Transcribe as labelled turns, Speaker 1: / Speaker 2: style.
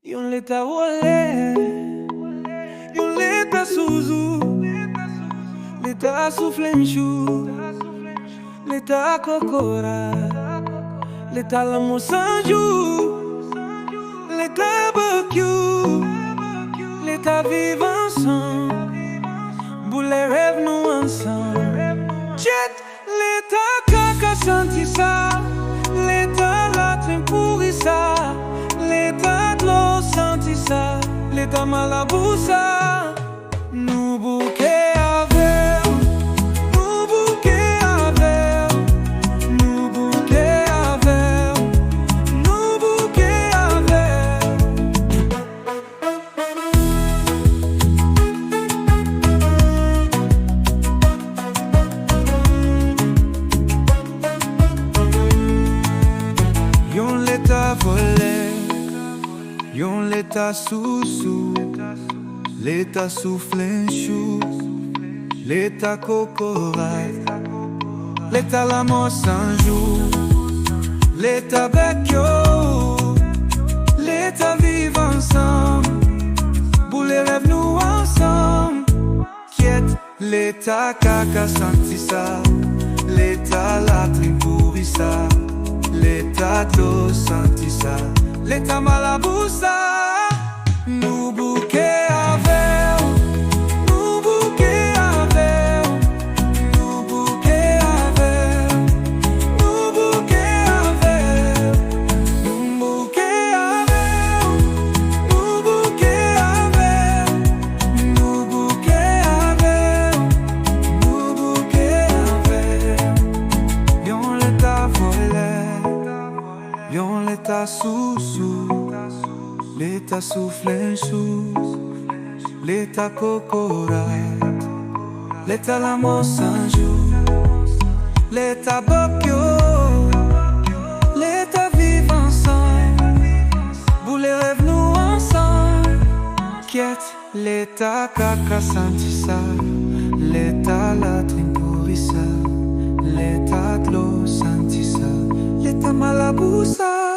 Speaker 1: Yon leta wole, yon leta souzou, leta souflenchou, leta kokora, leta l'amour sans jour, leta barbecue, leta vivre ensemble, pour les rêves nous ensemble. Jet, leta kaka senti ça, leta latin pourri ça, leta de l'eau senti ça, leta malaboussa. Nous bouquet avec, nous bouquet avec, nous bouquet avec, nous bouquet avec. Yon leta volé, yon leta sous-sous, leta souflenchou, leta kokora, leta l'amour sans jour, leta bekyo, leta vivre ensemble, pour les rêves nous ensemble. Quiette, leta kaka senti ça, leta latrine pourri ça, leta d'eau senti ça, leta malaboussa. Nous bouquet avec, nous bouquet avec, nous bouquet avec, nous bouquet avec, nous bouquet avec, nous bouquet avec, nous bouquet avec, nous bouquet avec. Yon leta volé, yon leta sous-sous, leta souflenchou, leta kokora, leta l'amour sans jour, leta barbecue, leta vivre ensemble, pour les rêves nous ensemble. Quiette, leta kaka senti ça, leta latrine pourri ça, leta de l'eau senti ça, leta malaboussa.